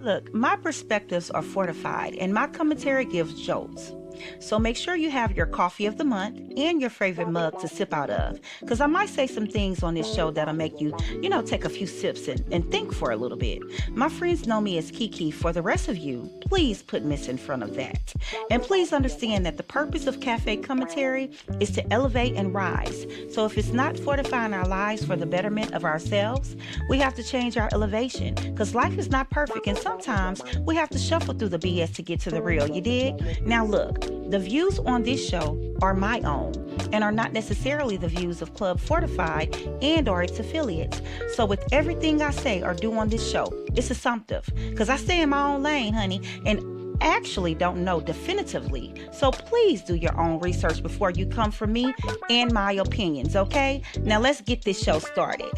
Look, my perspectives are fortified and my commentary gives jolts. So make sure you have your coffee of the month and your favorite mug to sip out of. Because I might say some things on this show that'll make you, take a few sips and think for a little bit. My friends know me as Kiki. For the rest of you, please put Miss in front of that. And please understand that the purpose of cafe commentary is to elevate and rise. So if it's not fortifying our lives for the betterment of ourselves, we have to change our elevation. Because life is not perfect and sometimes we have to shuffle through the BS to get to the real, you dig? Now look, the views on this show are my own and are not necessarily the views of Club Fortified and or its affiliates. So with everything I say or do on this show, it's assumptive because I stay in my own lane, honey, and actually don't know definitively. So please do your own research before you come for me and my opinions, okay? Now let's get this show started.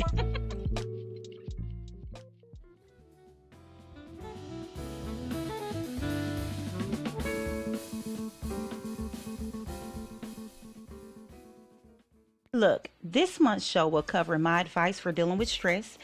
Look, this month's show will cover my advice for dealing with stress.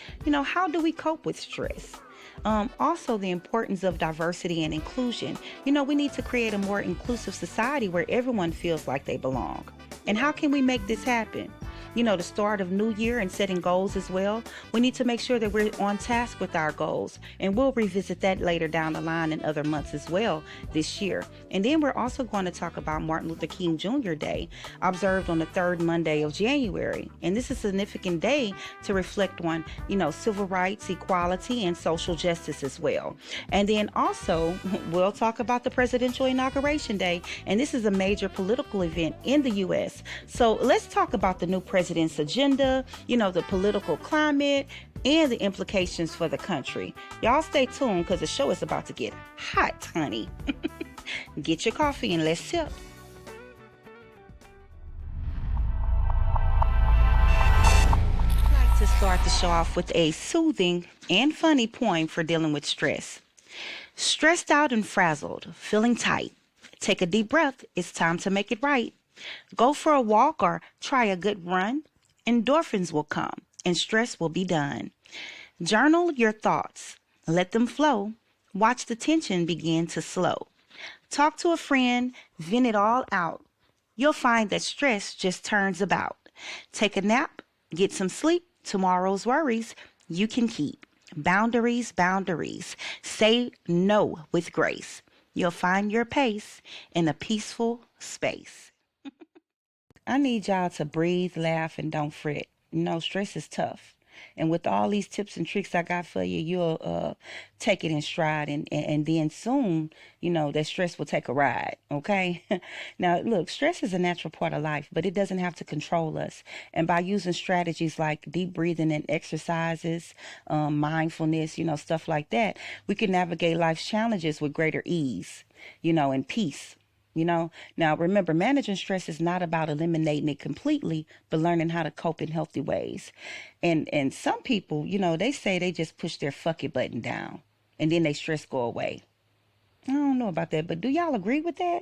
How do we cope with stress? Also, the importance of diversity and inclusion. We need to create a more inclusive society where everyone feels like they belong. And how can we make this happen? The start of new year and setting goals as well. We need to make sure that we're on task with our goals. And we'll revisit that later down the line in other months as well this year. And then we're also going to talk about Martin Luther King Jr. Day, observed on the third Monday of January. And this is a significant day to reflect on, civil rights, equality, and social justice as well. And then also, we'll talk about the Presidential Inauguration Day. And this is a major political event in the U.S. So let's talk about the new president's agenda, the political climate, and the implications for the country. Y'all stay tuned because the show is about to get hot, honey. Get your coffee and let's sip. I'd like to start the show off with a soothing and funny poem for dealing with stress. Stressed out and frazzled, feeling tight. Take a deep breath. It's time to make it right. Go for a walk or try a good run. Endorphins will come and stress will be done. Journal your thoughts. Let them flow. Watch the tension begin to slow. Talk to a friend. Vent it all out. You'll find that stress just turns about. Take a nap. Get some sleep. Tomorrow's worries you can keep. Boundaries, boundaries. Say no with grace. You'll find your pace in a peaceful space. I need y'all to breathe, laugh, and don't fret. Stress is tough. And with all these tips and tricks I got for you, you'll take it in stride. And then soon, that stress will take a ride, okay? Now, look, stress is a natural part of life, but it doesn't have to control us. And by using strategies like deep breathing and exercises, mindfulness, stuff like that, we can navigate life's challenges with greater ease, and peace. Now remember, managing stress is not about eliminating it completely, but learning how to cope in healthy ways. And some people, they say they just push their fuck it button down and then they stress go away. I don't know about that, but do y'all agree with that?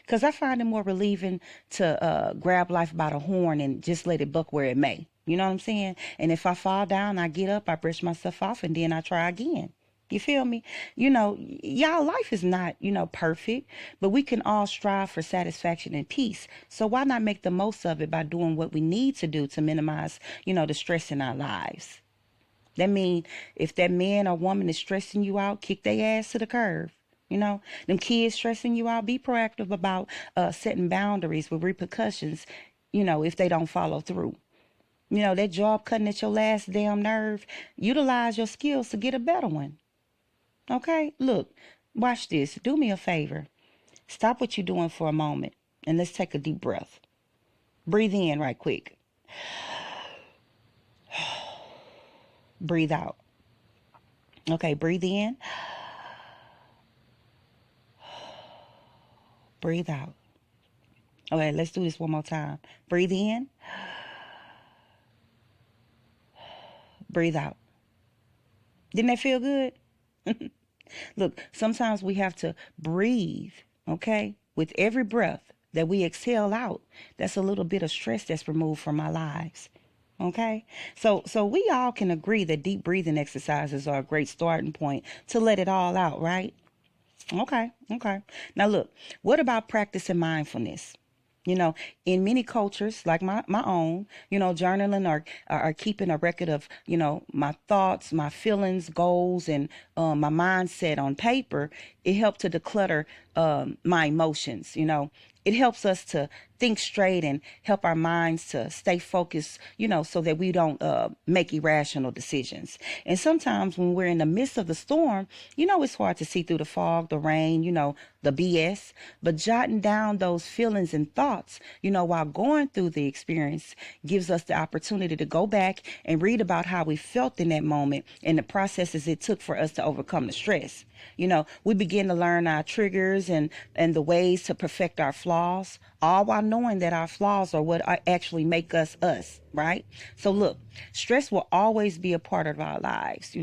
Because I find it more relieving to grab life by the horn and just let it buck where it may. You know what I'm saying? And if I fall down, I get up, I brush myself off, and then I try again. You feel me? Y'all, life is not, perfect, but we can all strive for satisfaction and peace. So why not make the most of it by doing what we need to do to minimize, the stress in our lives? That means if that man or woman is stressing you out, kick their ass to the curb. Them kids stressing you out, be proactive about setting boundaries with repercussions, if they don't follow through. That job cutting at your last damn nerve, utilize your skills to get a better one. Okay, look, watch this. Do me a favor. Stop what you're doing for a moment and let's take a deep breath. Breathe in right quick. Breathe out. Okay, breathe in. Breathe out. Okay, let's do this one more time. Breathe in. Breathe out. Didn't that feel good? Look, sometimes we have to breathe, okay? With every breath that we exhale out, that's a little bit of stress that's removed from our lives, Okay. So we all can agree that deep breathing exercises are a great starting point to let it all out, right? Okay, okay. Now look, what about practicing mindfulness? You know, in many cultures like my own, journaling or keeping a record of, my thoughts, my feelings, goals, and my mindset on paper, it helped to declutter my emotions. It helps us to think straight and help our minds to stay focused, so that we don't make irrational decisions. And sometimes when we're in the midst of the storm, it's hard to see through the fog, the rain, the BS. But jotting down those feelings and thoughts, while going through the experience gives us the opportunity to go back and read about how we felt in that moment and the processes it took for us to overcome the stress. We begin to learn our triggers and the ways to perfect our flaws, all while knowing that our flaws are what actually make us us, right? So look, stress will always be a part of our lives.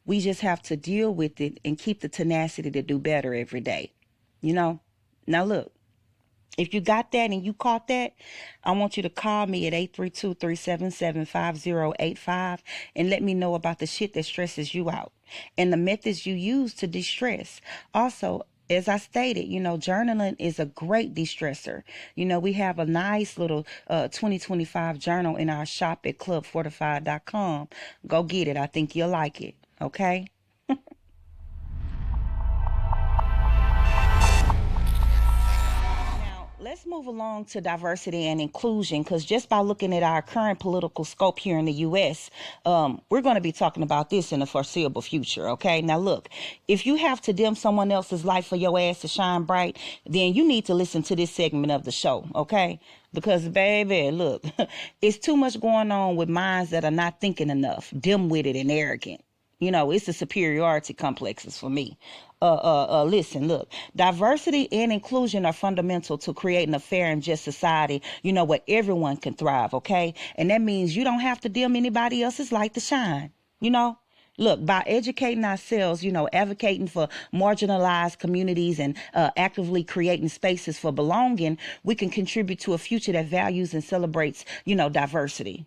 We just have to deal with it and keep the tenacity to do better every day. You know, now look, if you got that and you caught that, I want you to call me at 832-377-5085 and let me know about the shit that stresses you out and the methods you use to de-stress. Also, as I stated, journaling is a great de-stressor. We have a nice little 2025 journal in our shop at clubfortified.com. Go get it. I think you'll like it. Okay? Now, let's move along to diversity and inclusion because just by looking at our current political scope here in the U.S., we're going to be talking about this in the foreseeable future. Okay. Now, look, if you have to dim someone else's light for your ass to shine bright, then you need to listen to this segment of the show. Okay. Because, baby, look, it's too much going on with minds that are not thinking enough, dim-witted and arrogant. It's the superiority complexes for me. Listen, look, diversity and inclusion are fundamental to creating a fair and just society, where everyone can thrive, okay? And that means you don't have to dim anybody else's light to shine, you know? Look, by educating ourselves, advocating for marginalized communities and actively creating spaces for belonging, we can contribute to a future that values and celebrates, diversity.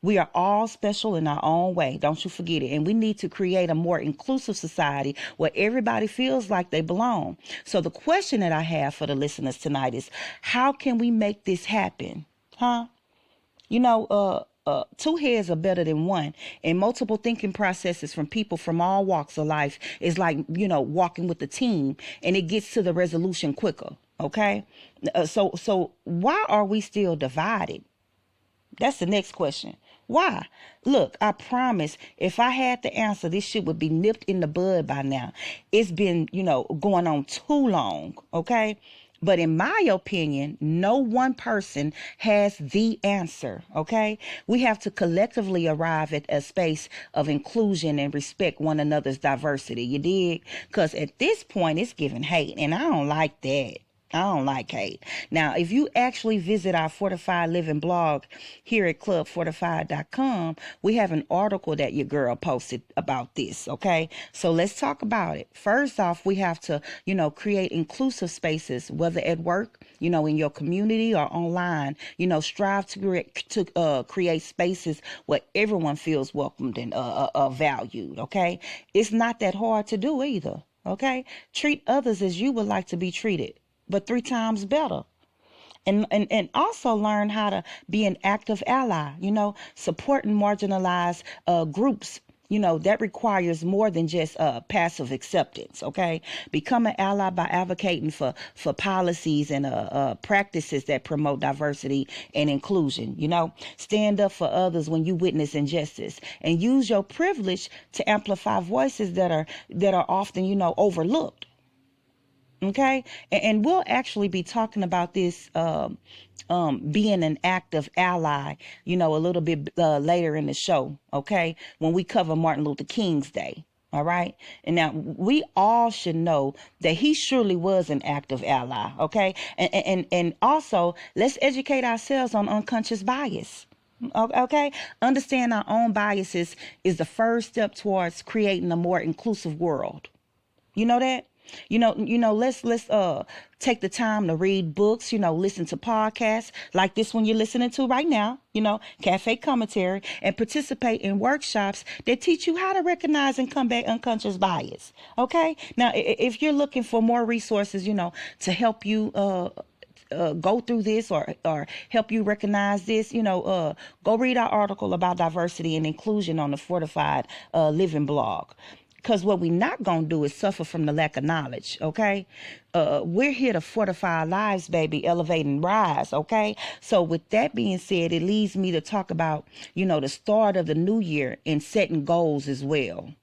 We are all special in our own way. Don't you forget it. And we need to create a more inclusive society where everybody feels like they belong. So the question that I have for the listeners tonight is, how can we make this happen? Huh? Two heads are better than one, and multiple thinking processes from people from all walks of life is like, walking with the team, and it gets to the resolution quicker. Okay. So why are we still divided? That's the next question. Why? Look, I promise if I had the answer, this shit would be nipped in the bud by now. It's been, going on too long. Okay. But in my opinion, no one person has the answer, okay? We have to collectively arrive at a space of inclusion and respect one another's diversity, you dig? Because at this point, it's giving hate, and I don't like that. I don't like hate. Now, if you actually visit our Fortified Living blog here at clubfortified.com, we have an article that your girl posted about this, okay? So let's talk about it. First off, we have to, create inclusive spaces, whether at work, in your community or online. Strive to create spaces where everyone feels welcomed and valued, okay? It's not that hard to do either, okay? Treat others as you would like to be treated, but 3 times better. And also learn how to be an active ally, supporting marginalized groups. That requires more than just passive acceptance, okay? Become an ally by advocating for policies and practices that promote diversity and inclusion, Stand up for others when you witness injustice and use your privilege to amplify voices that are often, overlooked. Okay. And we'll actually be talking about this, being an active ally, a little bit later in the show. Okay. When we cover Martin Luther King's Day. All right. And now we all should know that he surely was an active ally. Okay. And also let's educate ourselves on unconscious bias. Okay. Understand our own biases is the first step towards creating a more inclusive world. You know that? Let's take the time to read books, listen to podcasts like this one you're listening to right now, cafe commentary, and participate in workshops that teach you how to recognize and combat unconscious bias. Okay. Now, if you're looking for more resources, to help you go through this, or help you recognize this, go read our article about diversity and inclusion on the Fortified Living blog. Because what we're not going to do is suffer from the lack of knowledge, okay? We're here to fortify our lives, baby, elevate and rise, okay? So with that being said, it leads me to talk about, the start of the new year and setting goals as well.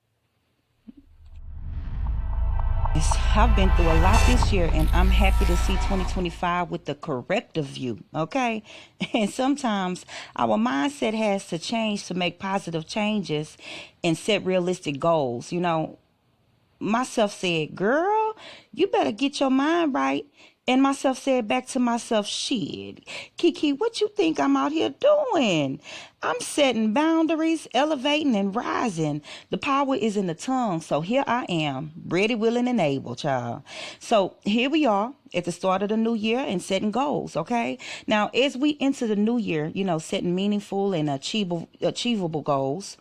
I've been through a lot this year, and I'm happy to see 2025 with the corrective view, okay? And sometimes our mindset has to change to make positive changes and set realistic goals. Myself said, girl, you better get your mind right. And myself said back to myself, shit, Kiki, what you think I'm out here doing? I'm setting boundaries, elevating, and rising. The power is in the tongue. So here I am, ready, willing, and able, child. So here we are at the start of the new year and setting goals, okay? Now, as we enter the new year, setting meaningful and achievable goals,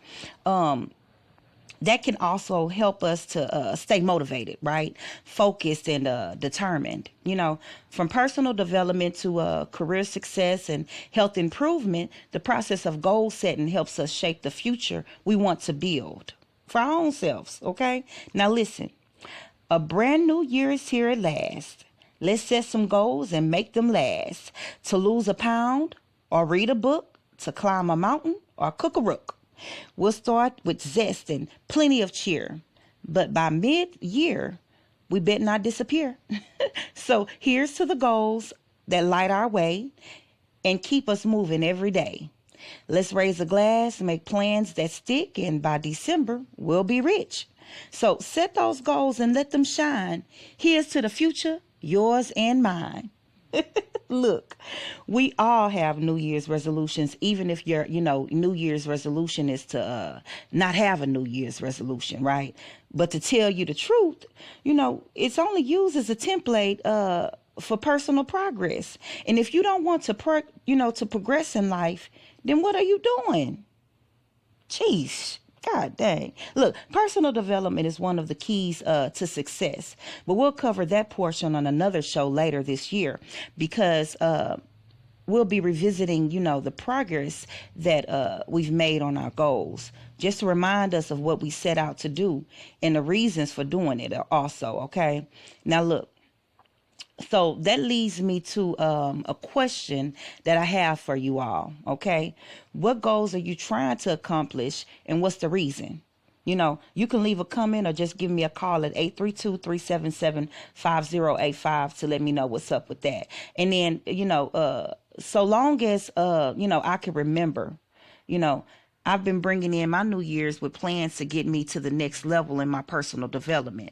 that can also help us to stay motivated, right? Focused and determined. From personal development to career success and health improvement, the process of goal setting helps us shape the future we want to build for our own selves, okay? Now listen, a brand new year is here at last. Let's set some goals and make them last. To lose a pound or read a book, to climb a mountain or cook a rook. We'll start with zest and plenty of cheer. But by mid-year, we better not disappear. So here's to the goals that light our way and keep us moving every day. Let's raise a glass, make plans that stick, and by December, we'll be rich. So set those goals and let them shine. Here's to the future, yours and mine. Look, we all have New Year's resolutions, even if your, New Year's resolution is to not have a New Year's resolution, right? But to tell you the truth, it's only used as a template for personal progress. And if you don't want to, to progress in life, then what are you doing? Jeez. God dang. Look, personal development is one of the keys to success, but we'll cover that portion on another show later this year because we'll be revisiting, the progress that we've made on our goals, just to remind us of what we set out to do and the reasons for doing it also, okay? Now, look. So that leads me to a question that I have for you all, okay? What goals are you trying to accomplish and what's the reason? You can leave a comment or just give me a call at 832-377-5085 to let me know what's up with that. And then, so long as, I can remember, I've been bringing in my New Year's with plans to get me to the next level in my personal development,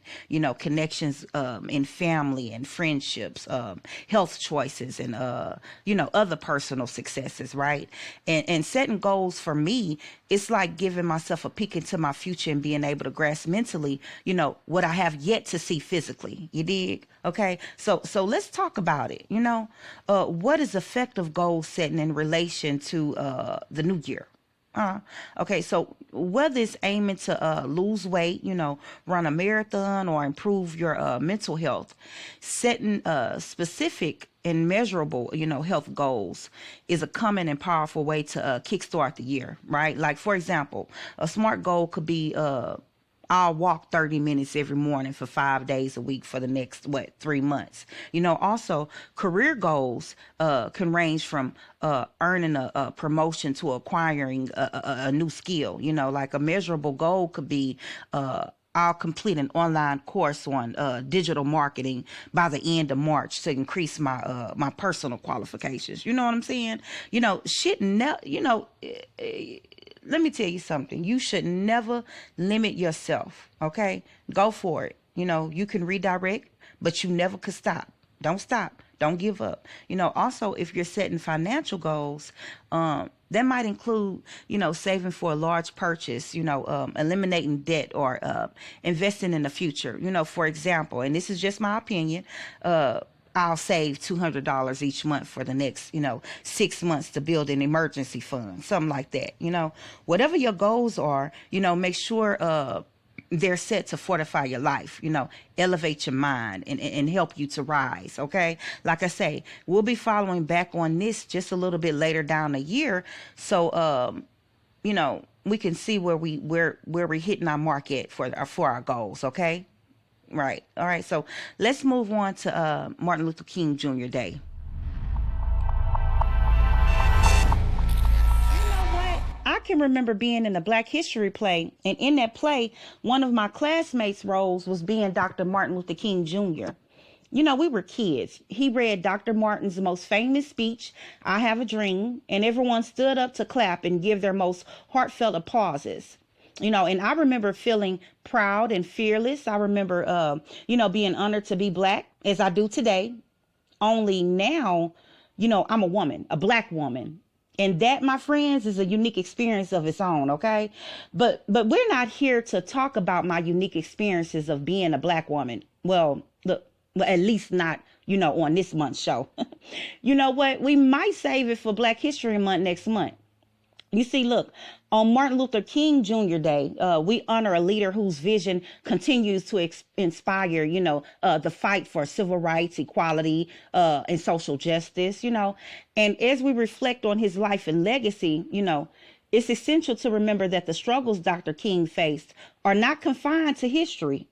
connections in family and friendships, health choices and, other personal successes, right? And setting goals for me, it's like giving myself a peek into my future and being able to grasp mentally, what I have yet to see physically. You dig? Okay. So let's talk about it. What is effective goal setting in relation to the new year? Okay, so whether it's aiming to lose weight, run a marathon or improve your mental health, setting specific and measurable, health goals is a common and powerful way to kickstart the year, right? Like, for example, a SMART goal could be I'll walk 30 minutes every morning for 5 days a week for the next, 3 months. Also career goals can range from earning a promotion to acquiring a new skill. Like a measurable goal could be I'll complete an online course on digital marketing by the end of March to increase my my personal qualifications. You know what I'm saying? Let me tell you something. You should never limit yourself, okay? Go for it. You can redirect, but you never could stop. Don't stop. Don't give up. Also, if you're setting financial goals, that might include, saving for a large purchase, eliminating debt or investing in the future. For example, and this is just my opinion, I'll save $200 each month for the next, 6 months to build an emergency fund, something like that. Whatever your goals are, make sure they're set to fortify your life, elevate your mind and help you to rise. Okay. Like I say, we'll be following back on this just a little bit later down the year. So, we can see where we're hitting our market for our goals. Okay. Right. All right. So let's move on to Martin Luther King Jr. Day. I can remember being in a Black History play, and in that play, one of my classmates' roles was being Dr. Martin Luther King Jr. We were kids. He read Dr. Martin's most famous speech, I Have a Dream, and everyone stood up to clap and give their most heartfelt applauses. And I remember feeling proud and fearless. I remember, being honored to be Black, as I do today. Only now, I'm a woman, a Black woman. And that, my friends, is a unique experience of its own, okay? But we're not here to talk about my unique experiences of being a Black woman. Well, look, at least not, on this month's show. You know what? We might save it for Black History Month next month. You see, look, on Martin Luther King Jr. Day, we honor a leader whose vision continues to inspire, the fight for civil rights, equality, and social justice, And as we reflect on his life and legacy, it's essential to remember that the struggles Dr. King faced are not confined to history,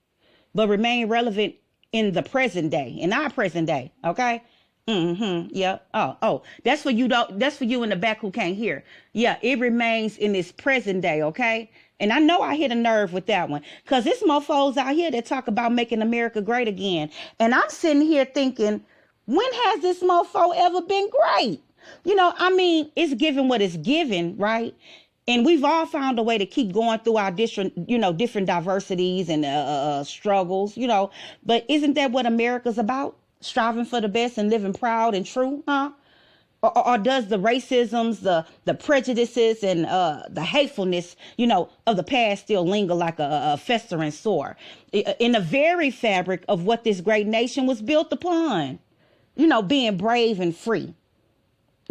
but remain relevant in the present day, in our present day, okay? Yeah. Oh, that's for you. That's for you in the back who can't hear. Yeah, it remains in this present day. Okay. And I know I hit a nerve with that one because it's mofos out here that talk about making America great again. And I'm sitting here thinking, when has this mofo ever been great? It's given what it's given, right? And we've all found a way to keep going through our different diversities and struggles, But isn't that what America's about? Striving for the best and living proud and true, huh? Or does the racisms, the prejudices, and the hatefulness, of the past still linger like a festering sore in the very fabric of what this great nation was built upon? Being brave and free.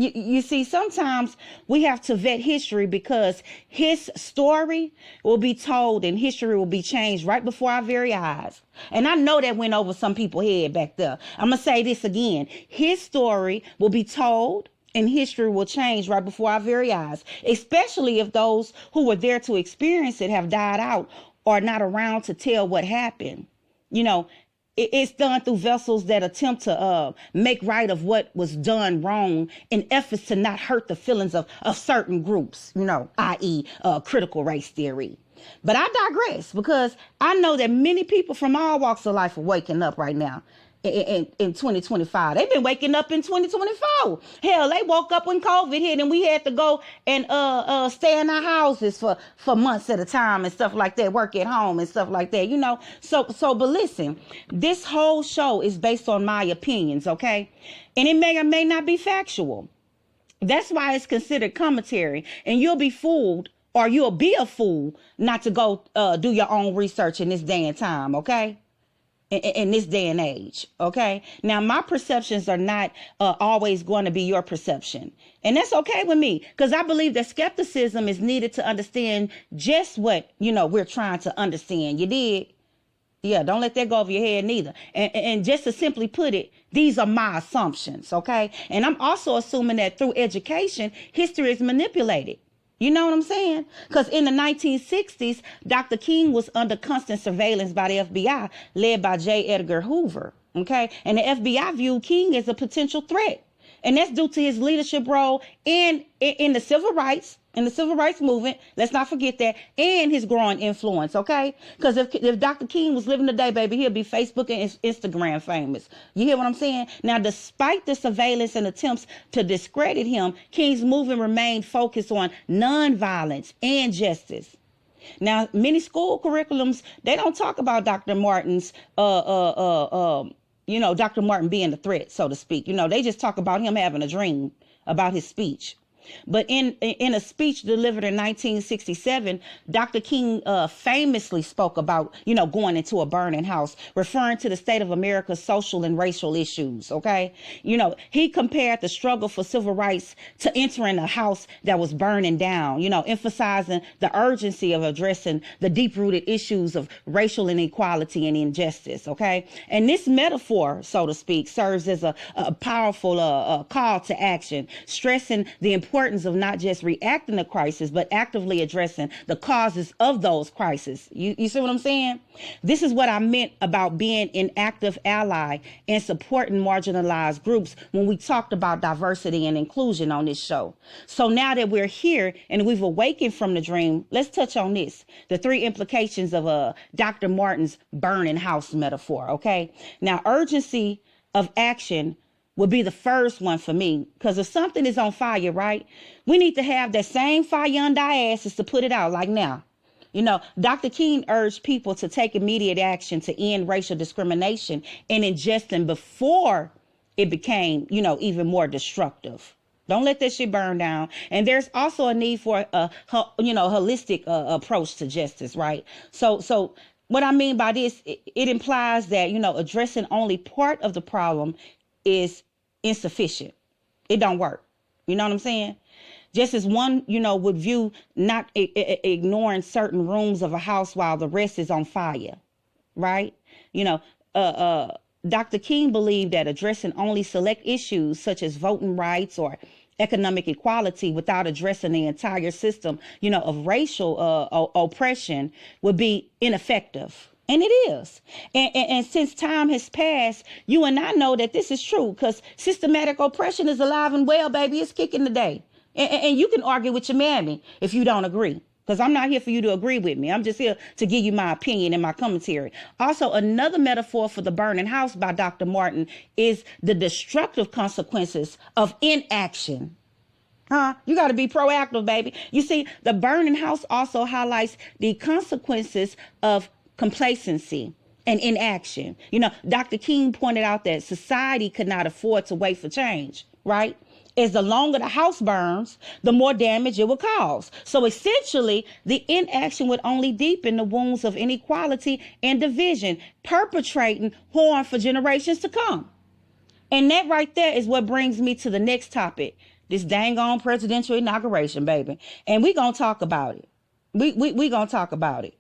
You see, sometimes we have to vet history because his story will be told and history will be changed right before our very eyes. And I know that went over some people's head back there. I'm going to say this again. His story will be told and history will change right before our very eyes, especially if those who were there to experience it have died out or are not around to tell what happened. It's done through vessels that attempt to make right of what was done wrong in efforts to not hurt the feelings of certain groups, i.e. Critical race theory. But I digress because I know that many people from all walks of life are waking up right now in 2025. They've been waking up in 2024. Hell, they woke up when COVID hit and we had to go and stay in our houses for months at a time and stuff like that, work at home and stuff like that, So, but listen, this whole show is based on my opinions, okay? And it may or may not be factual. That's why it's considered commentary, and you'll be fooled or you'll be a fool not to go do your own research in this day and time, okay? In this day and age, okay? Now, my perceptions are not always going to be your perception. And that's okay with me, because I believe that skepticism is needed to understand just what, we're trying to understand. You did? Yeah, don't let that go over your head neither. And just to simply put it, these are my assumptions, okay? And I'm also assuming that through education, history is manipulated. You know what I'm saying? Because in the 1960s, Dr. King was under constant surveillance by the FBI, led by J. Edgar Hoover. Okay. And the FBI viewed King as a potential threat. And that's due to his leadership role in the civil rights, movement. Let's not forget that. And his growing influence. Okay. Because if Dr. King was living today, baby, he'll be Facebook and Instagram famous. You hear what I'm saying? Now, despite the surveillance and attempts to discredit him, King's movement remained focused on nonviolence and justice. Now, many school curriculums, they don't talk about Dr. Martin's Dr. Martin being the threat, so to speak. They just talk about him having a dream about his speech. But in a speech delivered in 1967, Dr. King famously spoke about, going into a burning house, referring to the state of America's social and racial issues. Okay. He compared the struggle for civil rights to entering a house that was burning down, emphasizing the urgency of addressing the deep rooted issues of racial inequality and injustice. Okay. And this metaphor, so to speak, serves as a powerful call to action, stressing the importance of not just reacting to crisis, but actively addressing the causes of those crises. You see what I'm saying? This is what I meant about being an active ally and supporting marginalized groups when we talked about diversity and inclusion on this show. So now that we're here and we've awakened from the dream, let's touch on this. The 3 implications of Dr. Martin's burning house metaphor. Okay. Now, urgency of action would be the first one for me, because if something is on fire, right, we need to have that same fire under our asses to put it out, like now. Dr. King urged people to take immediate action to end racial discrimination and injustice before it became, even more destructive. Don't let that shit burn down. And there's also a need for a holistic approach to justice, right? So what I mean by this, it implies that, addressing only part of the problem is insufficient. It don't work. You know what I'm saying? Just as one, would view not ignoring certain rooms of a house while the rest is on fire, right? Dr. King believed that addressing only select issues such as voting rights or economic equality without addressing the entire system, of racial oppression would be ineffective. And it is. And since time has passed, you and I know that this is true, because systematic oppression is alive and well, baby. It's kicking today. And you can argue with your mammy if you don't agree, because I'm not here for you to agree with me. I'm just here to give you my opinion and my commentary. Also, another metaphor for the burning house by Dr. Martin is the destructive consequences of inaction. You got to be proactive, baby. You see, the burning house also highlights the consequences of complacency and inaction. Dr. King pointed out that society could not afford to wait for change, right? As the longer the house burns, the more damage it will cause. So essentially, the inaction would only deepen the wounds of inequality and division, perpetrating harm for generations to come. And that right there is what brings me to the next topic, this dang on presidential inauguration, baby. And we going to talk about it. We going to talk about it.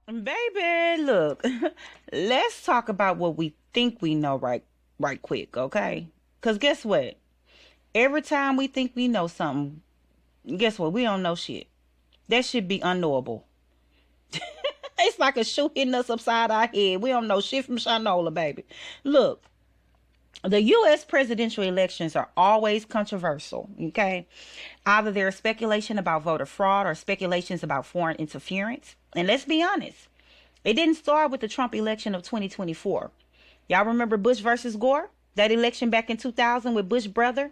Baby, look, let's talk about what we think we know right quick, okay? Because guess what? Every time we think we know something, guess what? We don't know shit. That should be unknowable. It's like a shoe hitting us upside our head. We don't know shit from Shinola, baby. Look, the U.S. presidential elections are always controversial, okay? Either there's speculation about voter fraud or speculations about foreign interference. And let's be honest, it didn't start with the Trump election of 2024. Y'all remember Bush versus Gore? That election back in 2000 with Bush brother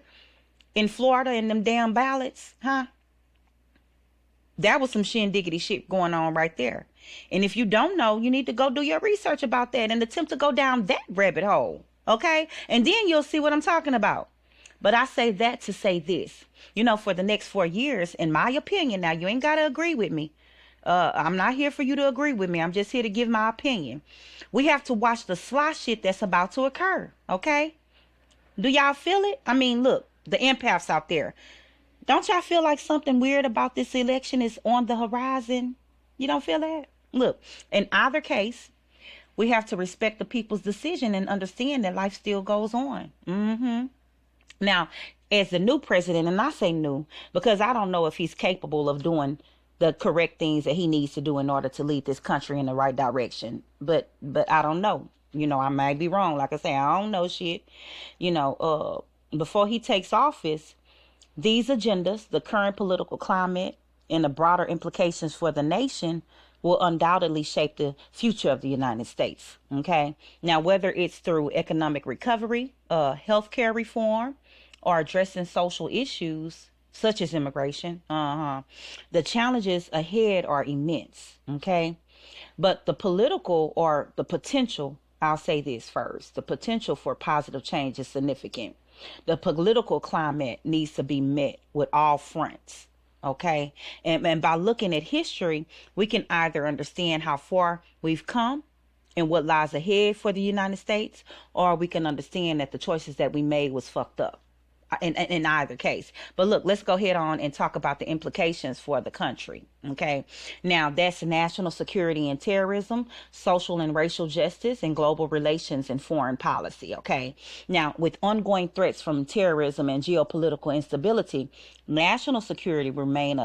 in Florida and them damn ballots, huh? That was some shindiggity shit going on right there. And if you don't know, you need to go do your research about that and attempt to go down that rabbit hole. Okay? And then you'll see what I'm talking about. But I say that to say this. For the next 4 years, in my opinion, now you ain't got to agree with me. I'm not here for you to agree with me. I'm just here to give my opinion. We have to watch the sly shit that's about to occur. Okay? Do y'all feel it? I mean, look, the empaths out there. Don't y'all feel like something weird about this election is on the horizon? You don't feel that? Look, in either case, we have to respect the people's decision and understand that life still goes on. Now, as the new president, and I say new because I don't know if he's capable of doing the correct things that he needs to do in order to lead this country in the right direction. But I don't know. I might be wrong. Like I say, I don't know shit. Before he takes office, these agendas, the current political climate, and the broader implications for the nation will undoubtedly shape the future of the United States. Okay. Now, whether it's through economic recovery, healthcare reform, or addressing social issues, such as immigration. The challenges ahead are immense, okay? But the political or the potential, I'll say this first, the potential for positive change is significant. The political climate needs to be met with all fronts, okay? And by looking at history, we can either understand how far we've come and what lies ahead for the United States, or we can understand that the choices that we made was fucked up in either case. But look, let's go ahead on and talk about the implications for the country. Okay. Now, that's national security and terrorism, social and racial justice, and global relations and foreign policy. Okay. Now, with ongoing threats from terrorism and geopolitical instability, national security remains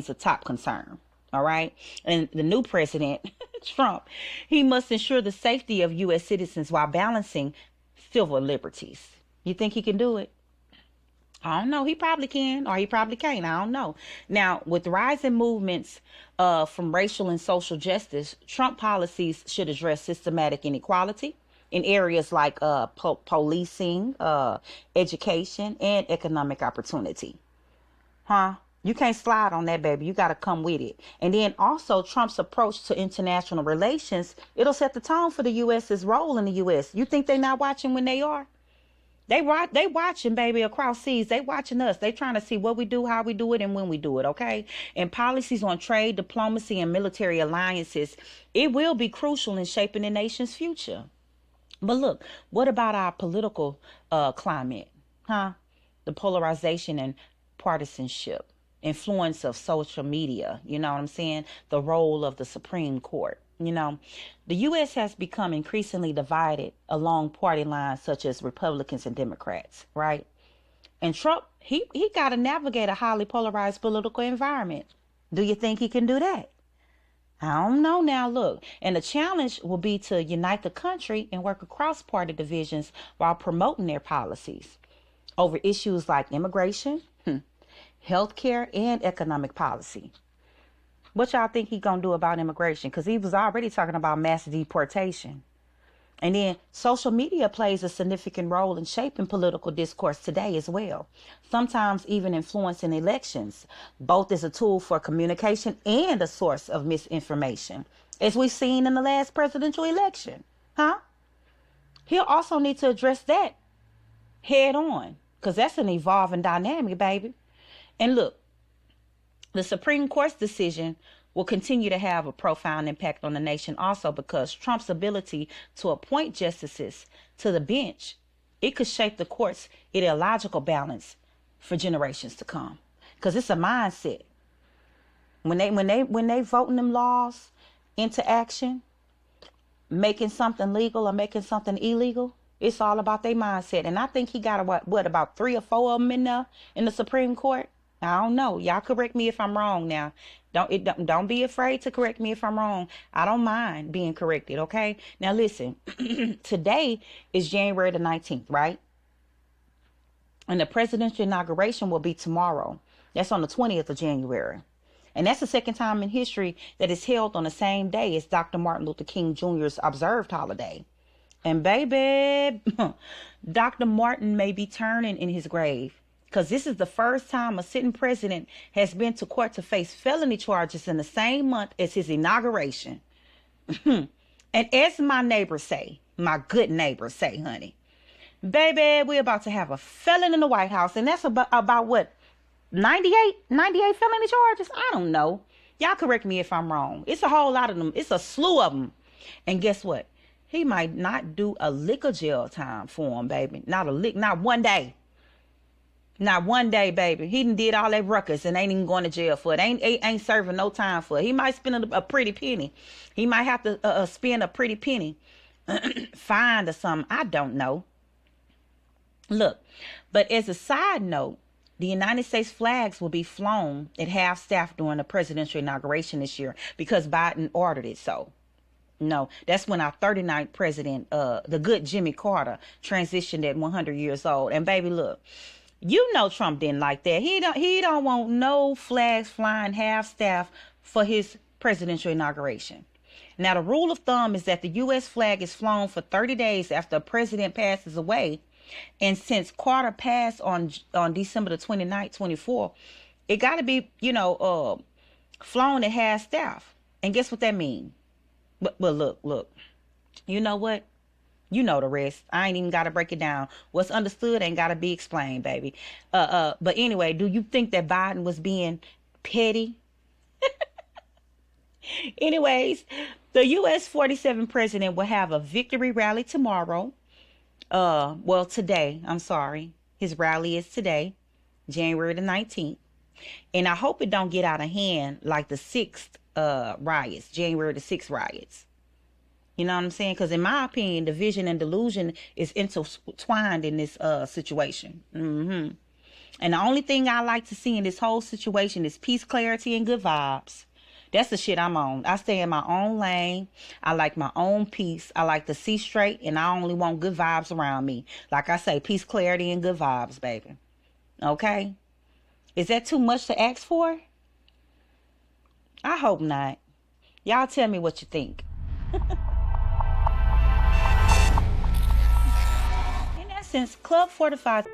a top concern. All right. And the new president, Trump, he must ensure the safety of U.S. citizens while balancing civil liberties. You think he can do it? I don't know. He probably can, or he probably can't. I don't know. Now, with rising movements from racial and social justice, Trump policies should address systematic inequality in areas like policing, education, and economic opportunity. You can't slide on that, baby. You got to come with it. And then also Trump's approach to international relations, it'll set the tone for the U.S.'s role in the U.S. You think they're not watching when they are? They watching, baby, across seas. They watching us. They trying to see what we do, how we do it, and when we do it, okay? And policies on trade, diplomacy, and military alliances, it will be crucial in shaping the nation's future. But look, what about our political climate? The polarization and partisanship, influence of social media, you know what I'm saying? The role of the Supreme Court. You know, the U.S. has become increasingly divided along party lines such as Republicans and Democrats, right? And Trump, he got to navigate a highly polarized political environment. Do you think he can do that? I don't know now, look. And the challenge will be to unite the country and work across party divisions while promoting their policies over issues like immigration, healthcare, and economic policy. What y'all think he gonna do about immigration? Because he was already talking about mass deportation. And then social media plays a significant role in shaping political discourse today as well. Sometimes even influencing elections, both as a tool for communication and a source of misinformation, as we've seen in the last presidential election. He'll also need to address that head on, because that's an evolving dynamic, baby. And look, the Supreme Court's decision will continue to have a profound impact on the nation also, because Trump's ability to appoint justices to the bench, it could shape the court's ideological balance for generations to come. Because it's a mindset. When they voting them laws into action, making something legal or making something illegal, it's all about their mindset. And I think he got about 3 or 4 of them in there in the Supreme Court. I don't know. Y'all correct me if I'm wrong now. Don't be afraid to correct me if I'm wrong. I don't mind being corrected, okay? Now listen, today is January the 19th, right? And the presidential inauguration will be tomorrow. That's on the 20th of January. And that's the second time in history that it's held on the same day as Dr. Martin Luther King Jr.'s observed holiday. And baby, Dr. Martin may be turning in his grave, because this is the first time a sitting president has been to court to face felony charges in the same month as his inauguration. And as my neighbors say, my good neighbors say, honey, baby, we're about to have a felon in the White House. And that's about what, 98 felony charges? I don't know. Y'all correct me if I'm wrong. It's a whole lot of them. It's a slew of them. And guess what? He might not do a lick of jail time for him, baby. Not a lick, not one day. Not one day, baby. He done did all that ruckus and ain't even going to jail for it. Ain't serving no time for it. He might spend a pretty penny. He might have to spend a pretty penny. Fine or something. I don't know. Look, but as a side note, the United States flags will be flown at half-staff during the presidential inauguration this year because Biden ordered it so. No, that's when our 39th president, the good Jimmy Carter, transitioned at 100 years old. And baby, look. You know Trump didn't like that. He don't want no flags flying half-staff for his presidential inauguration. Now, the rule of thumb is that the U.S. flag is flown for 30 days after a president passes away And since Carter passed on December the 29th, 24, it got to be, flown at half staff. And guess what that means? But look, you know what? You know the rest. I ain't even got to break it down. What's understood ain't got to be explained, baby. But anyway, do you think that Biden was being petty? Anyways, the U.S. 47 president will have a victory rally tomorrow. Well, today. I'm sorry. His rally is today, January the 19th. And I hope it don't get out of hand like the 6th riots, January the 6th riots. You know what I'm saying? Because in my opinion, division and delusion is intertwined in this situation. And the only thing I like to see in this whole situation is peace, clarity, and good vibes. That's the shit I'm on. I stay in my own lane. I like my own peace. I like to see straight, and I only want good vibes around me. Like I say, peace, clarity, and good vibes, baby. Okay? Is that too much to ask for? I hope not. Y'all tell me what you think. In essence, Club Fortified